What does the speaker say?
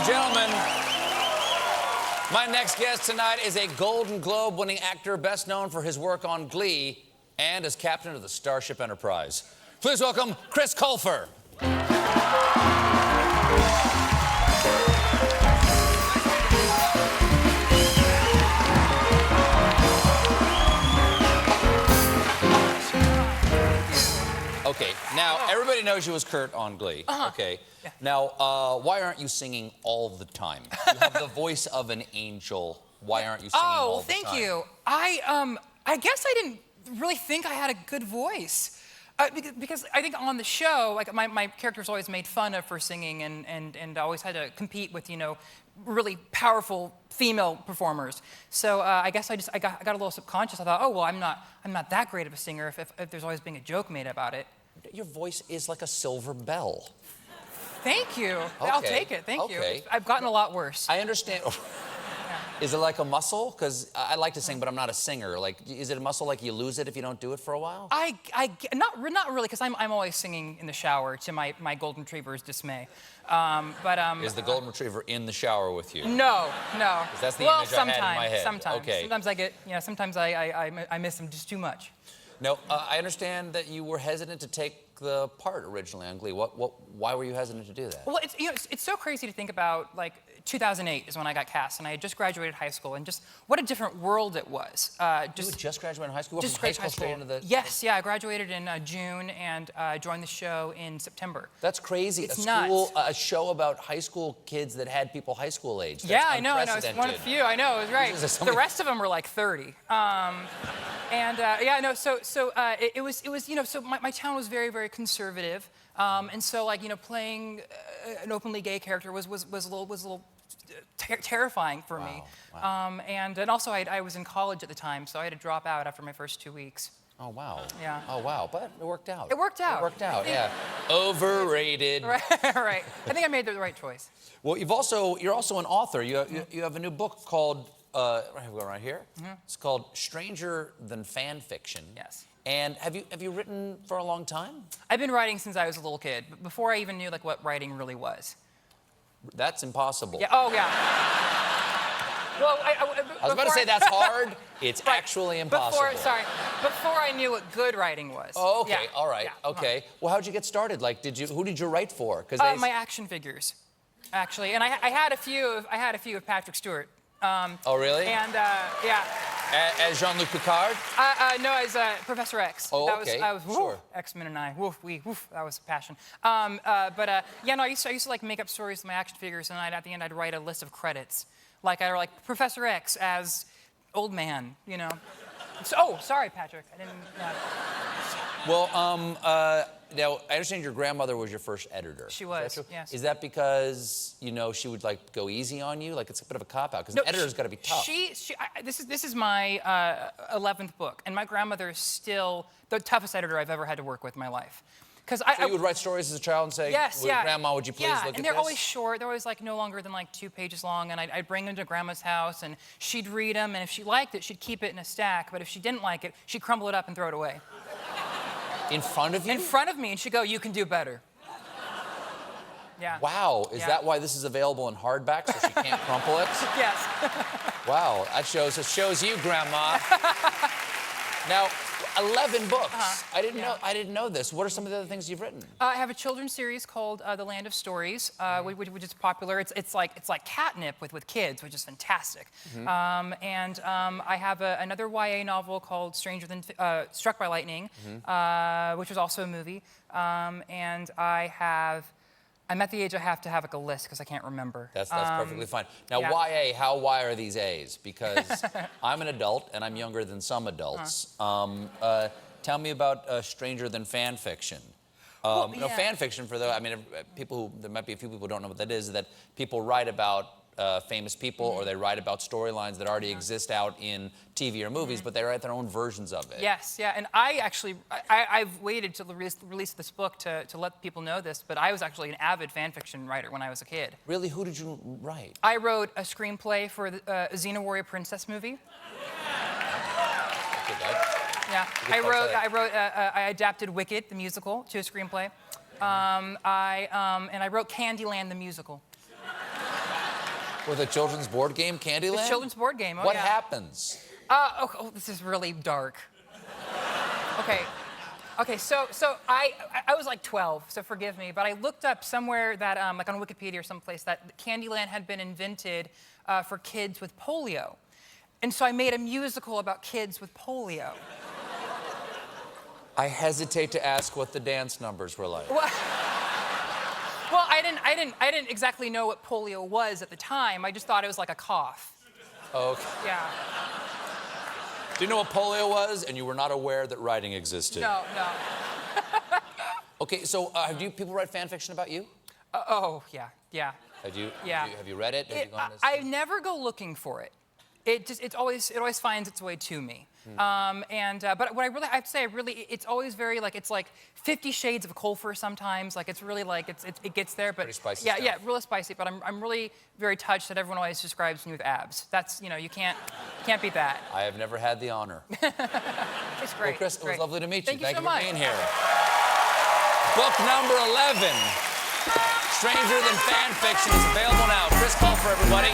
and gentlemen, my next guest tonight is a Golden Globe-winning actor best known for his work on Glee and as captain of the Starship Enterprise. Please welcome Chris Colfer. Okay, now everybody knows you as Kurt on Glee. Okay, yeah. Now why aren't you singing all the time? You have the voice of an angel. Why aren't you singing all the time? Oh, thank you. I guess I didn't really think I had a good voice. Because I think on the show, like my character's always made fun of for singing, and I always had to compete with, you know, really powerful female performers. So I guess I got a little subconscious. I thought, oh well, I'm not that great of a singer if there's always being a joke made about it. Your voice is like a silver bell. Thank you. Okay. I'll take it. Thank you. I've gotten a lot worse. I understand. Is it like a muscle? Because I like to sing, but I'm not a singer. Like, is it a muscle like you lose it if you don't do it for a while? Not really, because I'm always singing in the shower to my golden retriever's dismay. Is the golden retriever in the shower with you? No. That's the image I had in my head. Sometimes. Okay. Sometimes I get, sometimes I miss him just too much. Now, I understand that you were hesitant to take the part originally on Glee. Why were you hesitant to do that? Well, it's so crazy to think about, like, 2008 is when I got cast, and I had just graduated high school, and just what a different world it was. You had just graduated high school? Just from high school straight into the... Yes, yeah, I graduated in June and joined the show in September. That's crazy. It's nuts. A show about high school kids that had people high school age. That's yeah, I know. It's one of the few. I know, it was right. The rest of them were like 30. It was, so my town was very, very conservative. And so, like, playing an openly gay character was a little terrifying for me. Wow. And also, I was in college at the time, so I had to drop out after my first 2 weeks. Oh, wow. Yeah. Oh, wow. But it worked out. It worked out. It worked out, yeah. Overrated. Right. I think I made the right choice. Well, you're also an author. You have a new book called, right here. Mm-hmm. It's called Stranger Than Fan Fiction. Yes. And have you written for a long time? I've been writing since I was a little kid, before I even knew like what writing really was. That's impossible. Yeah. Oh, yeah. Well, I was about to say that's hard. It's actually impossible. Before I knew what good writing was. Oh, okay. Yeah. All right. Yeah. Okay. Well, how'd you get started? Like, who did you write for? My action figures, actually, and I had a few of Patrick Stewart. Oh, really? And yeah. As Jean-Luc Picard? No, as Professor X. Oh, okay. Sure. X-Men and I. That was a passion. I used to like make up stories with my action figures, and at the end I'd write a list of credits. Like I were like Professor X as old man, So, oh, sorry, Patrick. I didn't. Well, now I understand your grandmother was your first editor. She was. Yes. Is that because she would like go easy on you? Like it's a bit of a cop out because an editor's got to be tough. This is my 11th book, and my grandmother is still the toughest editor I've ever had to work with in my life. So you would write stories as a child and say, Grandma, would you please look at this? And they're always short. They're always like no longer than like 2 pages long, and I'd bring them to Grandma's house, and she'd read them, and if she liked it, she'd keep it in a stack, but if she didn't like it, she'd crumble it up and throw it away. In front of you? In front of me, and she'd go, "You can do better." Yeah. Wow, is that why this is available in hardback, so she can't crumple it? Yes. Wow, it shows you, Grandma. Now, 11 books. I didn't know this. What are some of the other things you've written? I have a children's series called The Land of Stories, which is popular. It's like catnip with kids, which is fantastic. Mm-hmm. I have another YA novel called Struck by Lightning, which was also a movie. And I'm at the age I have to have like a list because I can't remember. That's perfectly fine. Now, YA, why are these A's? Because I'm an adult and I'm younger than some adults. Tell me about Stranger Than Fan Fiction. Fan fiction for there might be a few people who don't know what that is. That people write about famous people, or they write about storylines that already exist out in TV or movies, but they write their own versions of it. Yes, yeah, and I've waited to release this book to let people know this, but I was actually an avid fan fiction writer when I was a kid. Really? Who did you write? I wrote a screenplay for the Xena Warrior Princess movie. Yeah, I adapted Wicked, the musical, to a screenplay. And I wrote Candyland, the musical. With a children's board game, Candyland? The children's board game, What happens? This is really dark. Okay, so I was like 12, so forgive me, but I looked up somewhere that, like on Wikipedia or someplace, that Candyland had been invented for kids with polio. And so I made a musical about kids with polio. I hesitate to ask what the dance numbers were like. Well, I didn't exactly know what polio was at the time. I just thought it was like a cough. Okay. Yeah. Do you know what polio was? And you were not aware that writing existed? No. Okay, so do people write fan fiction about you? Yeah. Have you read it? I never go looking for it. It always finds its way to me. But what I have to say, it's always very like, it's like 50 Shades of Colfer sometimes. Like it's really like, it gets there, but pretty spicy yeah, stuff. yeah, really spicy. But I'm really very touched that everyone always describes me with abs. That's, you can't beat that. I have never had the honor. It's great. Well, Chris, it was lovely to meet you. Thank you so for much. being here. Book number 11, Stranger Than Fan Fiction, is available now. Chris Colfer, everybody.